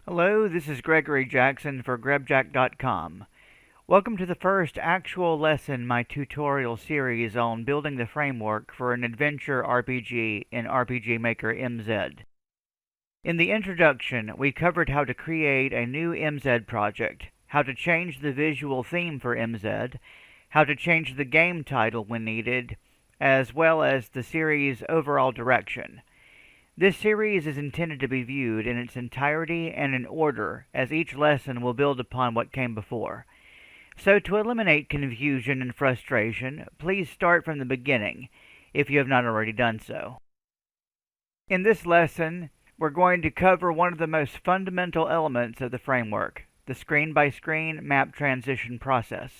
Hello, this is Gregory Jackson for GrebJack.com. Welcome to the first actual lesson in my tutorial series on building the framework for an adventure RPG in RPG Maker MZ. In the introduction, we covered how to create a new MZ project, how to change the visual theme for MZ, how to change the game title when needed, as well as the series' overall direction. This series is intended to be viewed in its entirety and in order, as each lesson will build upon what came before. So to eliminate confusion and frustration, please start from the beginning, if you have not already done so. In this lesson, we're going to cover one of the most fundamental elements of the framework, the screen-by-screen map transition process.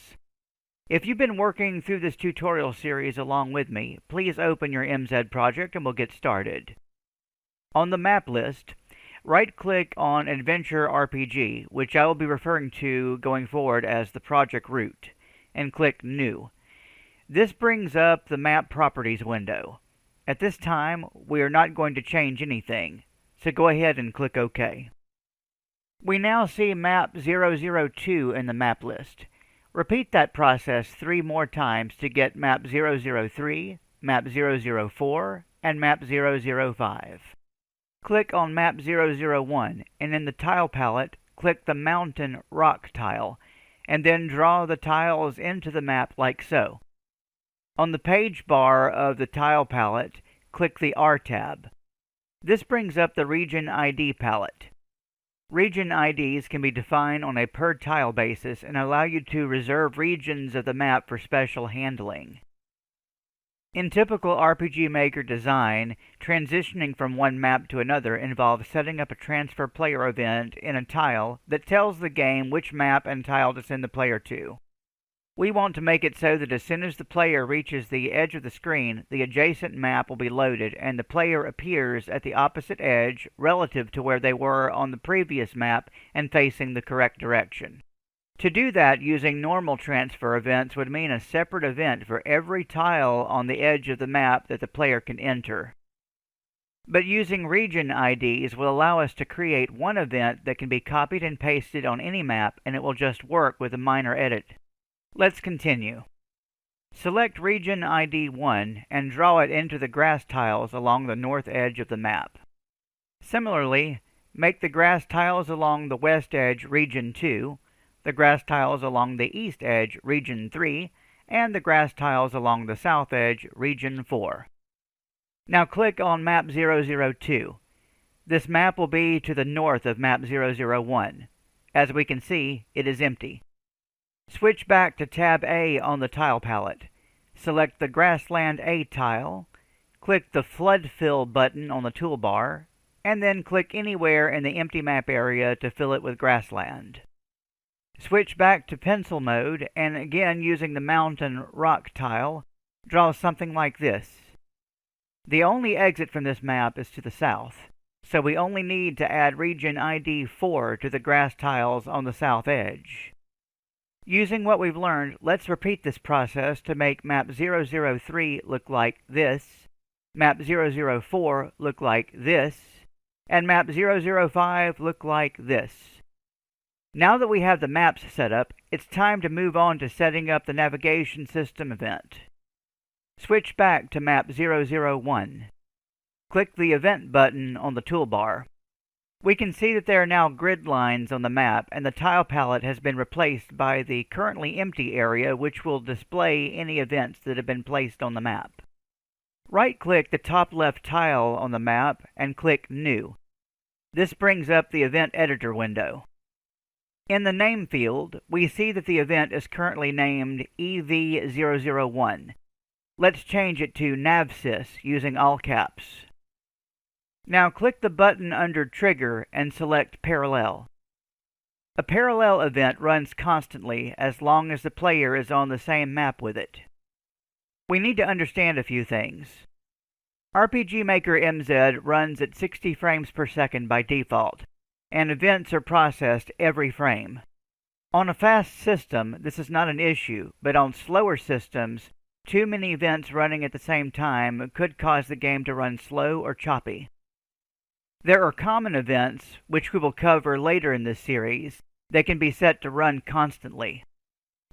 If you've been working through this tutorial series along with me, please open your MZ project and we'll get started. On the map list, right-click on Adventure RPG, which I will be referring to going forward as the project root, and click New. This brings up the Map Properties window. At this time, we are not going to change anything, so go ahead and click OK. We now see Map 002 in the map list. Repeat that process 3 more times to get Map 003, Map 004, and Map 005. Click on Map 001, and in the tile palette, click the Mountain Rock tile, and then draw the tiles into the map like so. On the page bar of the tile palette, click the R tab. This brings up the Region ID palette. Region IDs can be defined on a per tile basis and allow you to reserve regions of the map for special handling. In typical RPG Maker design, transitioning from one map to another involves setting up a transfer player event in a tile that tells the game which map and tile to send the player to. We want to make it so that as soon as the player reaches the edge of the screen, the adjacent map will be loaded and the player appears at the opposite edge relative to where they were on the previous map and facing the correct direction. To do that using normal transfer events would mean a separate event for every tile on the edge of the map that the player can enter. But using region IDs will allow us to create one event that can be copied and pasted on any map, and it will just work with a minor edit. Let's continue. Select region ID 1 and draw it into the grass tiles along the north edge of the map. Similarly, make the grass tiles along the west edge region 2, the grass tiles along the east edge, region 3, and the grass tiles along the south edge, region 4. Now click on map 002. This map will be to the north of map 001. As we can see, it is empty. Switch back to tab A on the tile palette. Select the Grassland A tile, click the Flood Fill button on the toolbar, and then click anywhere in the empty map area to fill it with grassland. Switch back to pencil mode, and again using the Mountain Rock tile, draw something like this. The only exit from this map is to the south, so we only need to add region ID 4 to the grass tiles on the south edge. Using what we've learned, let's repeat this process to make map 003 look like this, map 004 look like this, and map 005 look like this. Now that we have the maps set up, it's time to move on to setting up the navigation system event. Switch back to map 001. Click the Event button on the toolbar. We can see that there are now grid lines on the map, and the tile palette has been replaced by the currently empty area, which will display any events that have been placed on the map. Right-click the top left tile on the map and click New. This brings up the Event Editor window. In the name field, we see that the event is currently named EV001. Let's change it to NavSys using all caps. Now click the button under Trigger and select Parallel. A parallel event runs constantly as long as the player is on the same map with it. We need to understand a few things. RPG Maker MZ runs at 60 frames per second by default, and events are processed every frame. On a fast system, this is not an issue, but on slower systems, too many events running at the same time could cause the game to run slow or choppy. There are common events, which we will cover later in this series, that can be set to run constantly.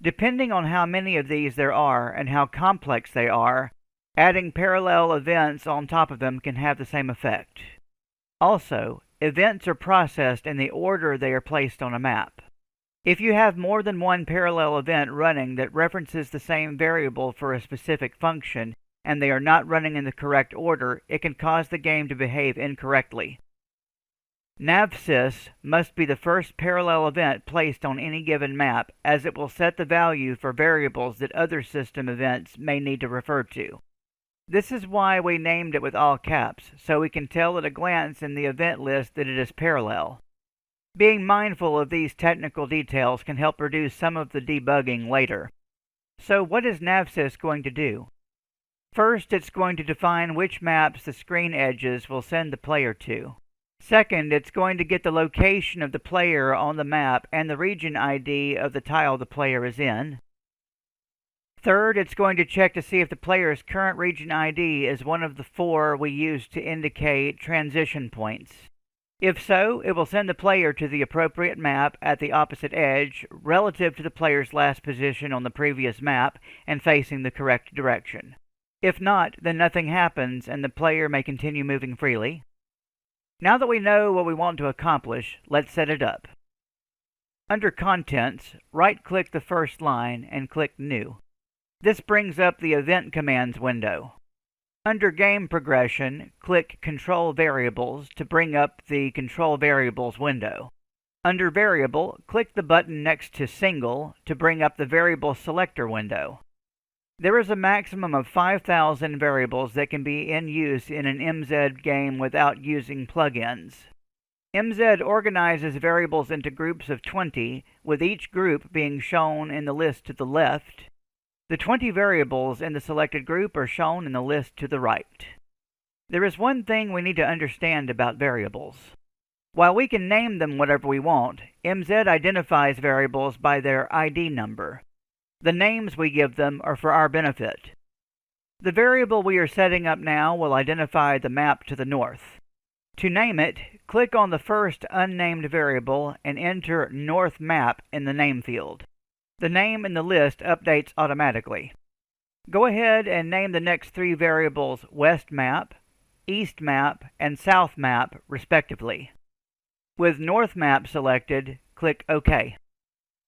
Depending on how many of these there are and how complex they are, adding parallel events on top of them can have the same effect. Also, events are processed in the order they are placed on a map. If you have more than one parallel event running that references the same variable for a specific function, and they are not running in the correct order, it can cause the game to behave incorrectly. Navsys must be the first parallel event placed on any given map, as it will set the value for variables that other system events may need to refer to. This is why we named it with all caps, so we can tell at a glance in the event list that it is parallel. Being mindful of these technical details can help reduce some of the debugging later. So what is Navsys going to do? First, it's going to define which maps the screen edges will send the player to. Second, it's going to get the location of the player on the map and the region ID of the tile the player is in. Third, it's going to check to see if the player's current region ID is one of the 4 we use to indicate transition points. If so, it will send the player to the appropriate map at the opposite edge relative to the player's last position on the previous map and facing the correct direction. If not, then nothing happens and the player may continue moving freely. Now that we know what we want to accomplish, let's set it up. Under Contents, right-click the first line and click New. This brings up the Event Commands window. Under Game Progression, click Control Variables to bring up the Control Variables window. Under Variable, click the button next to Single to bring up the Variable Selector window. There is a maximum of 5,000 variables that can be in use in an MZ game without using plugins. MZ organizes variables into groups of 20, with each group being shown in the list to the left. The 20 variables in the selected group are shown in the list to the right. There is one thing we need to understand about variables. While we can name them whatever we want, MZ identifies variables by their ID number. The names we give them are for our benefit. The variable we are setting up now will identify the map to the north. To name it, click on the first unnamed variable and enter North Map in the name field. The name in the list updates automatically. Go ahead and name the next 3 variables West Map, East Map, and South Map, respectively. With North Map selected, click OK.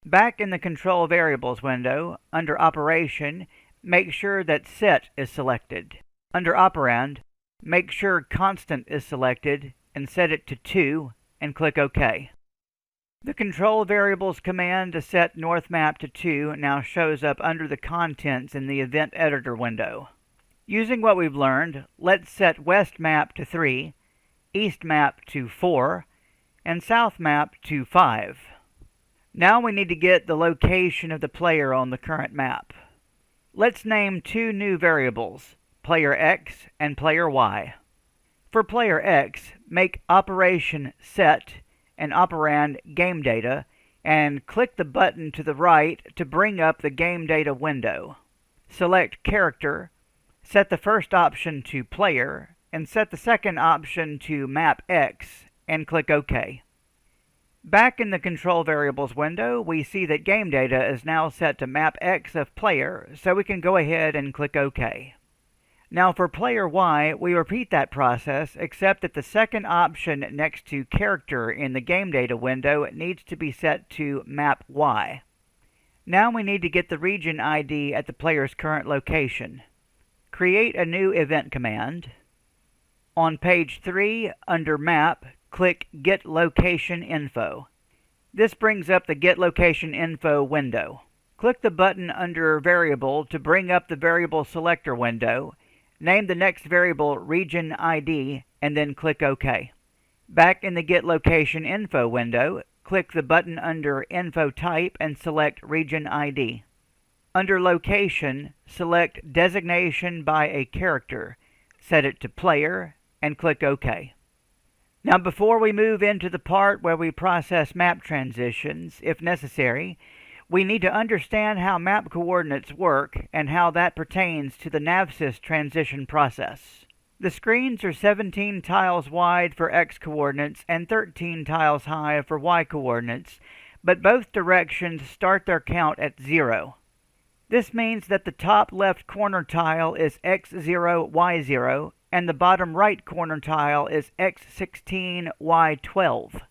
Back in the Control Variables window, under Operation, make sure that Set is selected. Under Operand, make sure Constant is selected and set it to 2 and click OK. The Control Variables command to set North Map to 2 now shows up under the contents in the Event Editor window. Using what we've learned, let's set West Map to 3, East Map to 4, and South Map to 5. Now we need to get the location of the player on the current map. Let's name 2 new variables, Player X and Player Y. For Player X, make Operation Set and Operand Game Data, and click the button to the right to bring up the Game Data window. Select Character, set the first option to Player, and set the second option to Map X, and click OK. Back in the Control Variables window, we see that Game Data is now set to Map X of Player, so we can go ahead and click OK. Now for Player Y, we repeat that process, except that the second option next to Character in the Game Data window needs to be set to Map Y. Now we need to get the region ID at the player's current location. Create a new event command. On page 3, under Map, click Get Location Info. This brings up the Get Location Info window. Click the button under Variable to bring up the Variable Selector window. Name the next variable Region ID, and then click OK. Back in the Get Location Info window, click the button under Info Type and select Region ID. Under Location, select Designation by a Character. Set it to Player, and click OK. Now before we move into the part where we process map transitions, if necessary, we need to understand how map coordinates work and how that pertains to the Navsys transition process. The screens are 17 tiles wide for x coordinates and 13 tiles high for y coordinates, but both directions start their count at 0. This means that the top left corner tile is x0, y0, and the bottom right corner tile is x16, y12.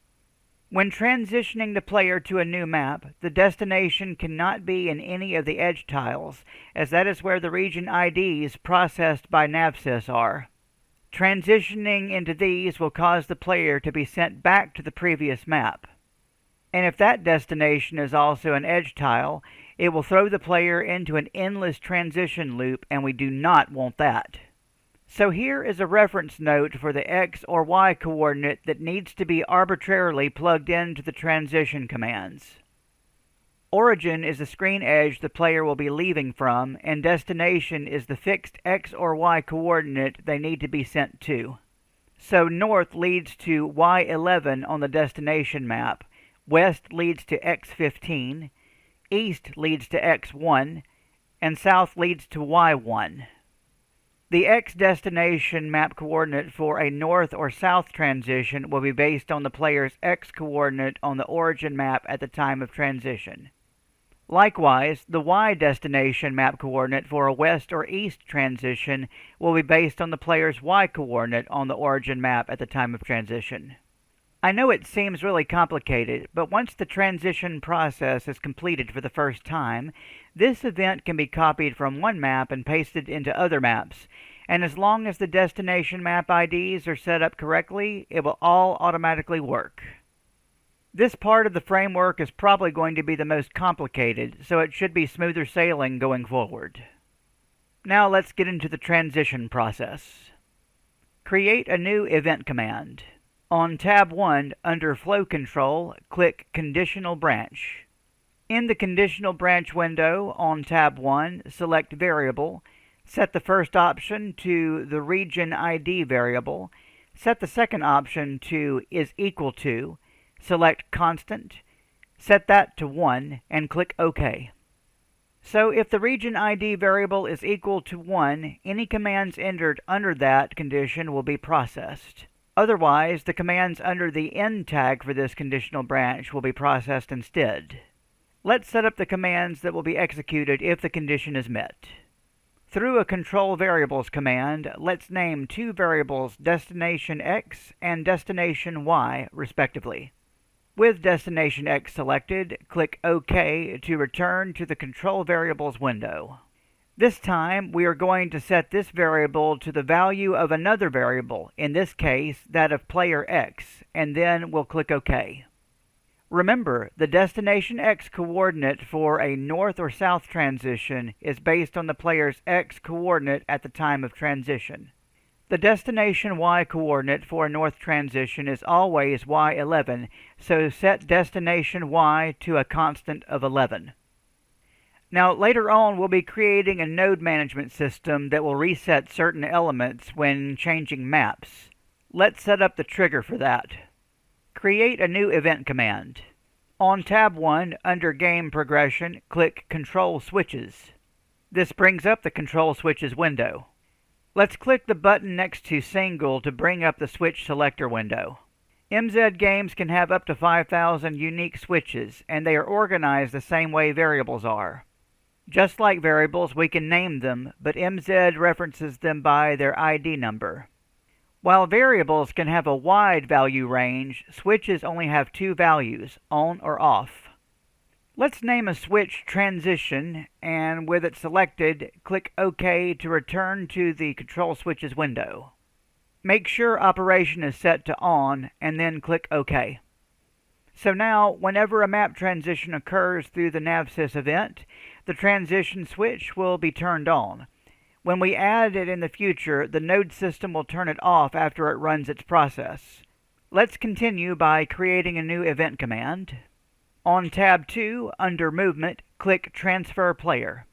When transitioning the player to a new map, the destination cannot be in any of the edge tiles, as that is where the region IDs processed by Navsys are. Transitioning into these will cause the player to be sent back to the previous map. And if that destination is also an edge tile, it will throw the player into an endless transition loop, and we do not want that. So here is a reference note for the x or y coordinate that needs to be arbitrarily plugged into the transition commands. Origin is the screen edge the player will be leaving from, and destination is the fixed x or y coordinate they need to be sent to. So north leads to y11 on the destination map, west leads to x15, east leads to x1, and south leads to y1. The x destination map coordinate for a north or south transition will be based on the player's x coordinate on the origin map at the time of transition. Likewise, the y destination map coordinate for a west or east transition will be based on the player's y coordinate on the origin map at the time of transition. I know it seems really complicated, but once the transition process is completed for the first time, this event can be copied from one map and pasted into other maps, and as long as the destination map IDs are set up correctly, it will all automatically work. This part of the framework is probably going to be the most complicated, so it should be smoother sailing going forward. Now let's get into the transition process. Create a new event command. On tab 1, under Flow Control, click Conditional Branch. In the Conditional Branch window, on tab 1, select Variable, set the first option to the Region ID variable, set the second option to Is Equal To, select Constant, set that to 1, and click OK. So if the Region ID variable is equal to 1, any commands entered under that condition will be processed. Otherwise, the commands under the end tag for this conditional branch will be processed instead. Let's set up the commands that will be executed if the condition is met. Through a control variables command, let's name two variables destination x and destination y, respectively. With destination x selected, click OK to return to the control variables window. This time, we are going to set this variable to the value of another variable, in this case, that of player x, and then we'll click OK. Remember, the destination x coordinate for a north or south transition is based on the player's x coordinate at the time of transition. The destination y coordinate for a north transition is always y11, so set destination y to a constant of 11. Now, later on, we'll be creating a node management system that will reset certain elements when changing maps. Let's set up the trigger for that. Create a new event command. On tab 1, under Game Progression, click Control Switches. This brings up the Control Switches window. Let's click the button next to Single to bring up the Switch Selector window. MZ games can have up to 5,000 unique switches, and they are organized the same way variables are. Just like variables, we can name them, but MZ references them by their ID number. While variables can have a wide value range, switches only have two values, on or off. Let's name a switch Transition, and with it selected, click OK to return to the Control Switches window. Make sure Operation is set to On, and then click OK. So now, whenever a map transition occurs through the Navsys event, the transition switch will be turned on. When we add it in the future, the node system will turn it off after it runs its process. Let's continue by creating a new event command. On tab 2, under Movement, click Transfer Player.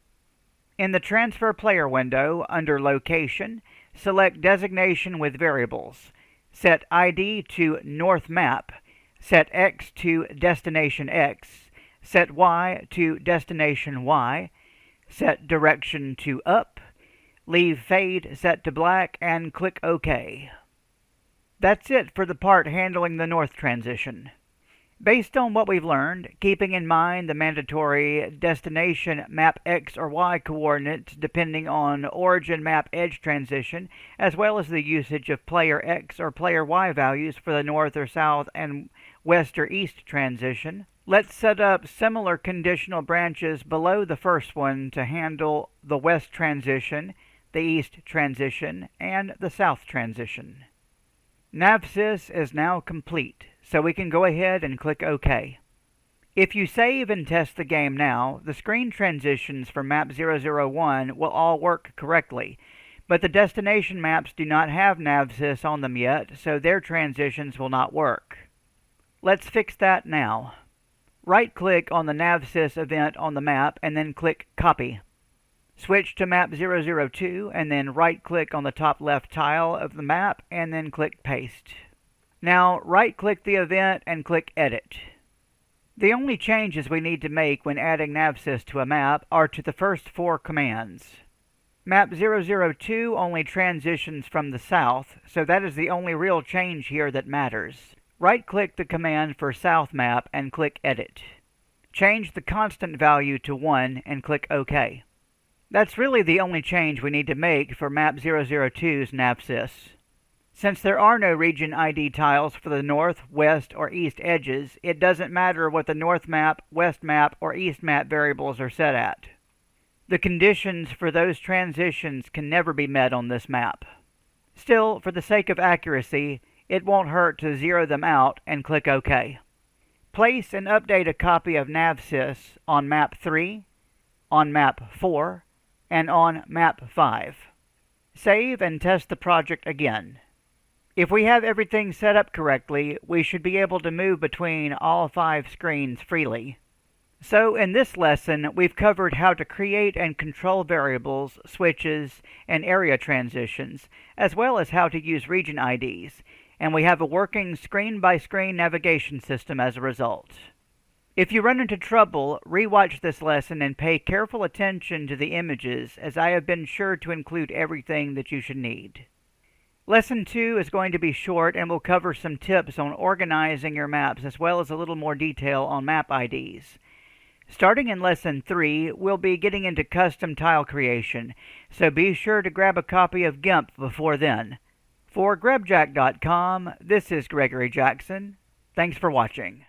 In the Transfer Player window, under Location, select Designation with Variables. Set ID to North Map. Set X to Destination X. Set Y to Destination Y. Set Direction to Up. Leave Fade set to black and click OK. That's it for the part handling the north transition. Based on what we've learned, keeping in mind the mandatory destination map X or Y coordinates depending on origin map edge transition, as well as the usage of player X or player Y values for the north or south and west or east transition, let's set up similar conditional branches below the first one to handle the west transition, the east transition, and the south transition. Navsys is now complete, so we can go ahead and click OK. If you save and test the game now, the screen transitions for map 001 will all work correctly, but the destination maps do not have Navsys on them yet, so their transitions will not work. Let's fix that now. Right-click on the Navsys event on the map and then click Copy. Switch to map 002 and then right-click on the top left tile of the map and then click Paste. Now right-click the event and click Edit. The only changes we need to make when adding Navsys to a map are to the first four commands. Map 002 only transitions from the south, so that is the only real change here that matters. Right-click the command for South Map and click Edit. Change the constant value to 1 and click OK. That's really the only change we need to make for map 002's Navsys. Since there are no region ID tiles for the north, west, or east edges, it doesn't matter what the north map, west map, or east map variables are set at. The conditions for those transitions can never be met on this map. Still, for the sake of accuracy, it won't hurt to zero them out and click OK. Place and update a copy of Navsys on map 3, on map 4, and on map 5. Save and test the project again. If we have everything set up correctly, we should be able to move between all 5 screens freely. So in this lesson, we've covered how to create and control variables, switches, and area transitions, as well as how to use region IDs, and we have a working screen-by-screen navigation system as a result. If you run into trouble, rewatch this lesson and pay careful attention to the images, as I have been sure to include everything that you should need. Lesson 2 is going to be short and will cover some tips on organizing your maps as well as a little more detail on map IDs. Starting in Lesson 3, we'll be getting into custom tile creation, so be sure to grab a copy of GIMP before then. For GrebJack.com, this is Gregory Jackson. Thanks for watching.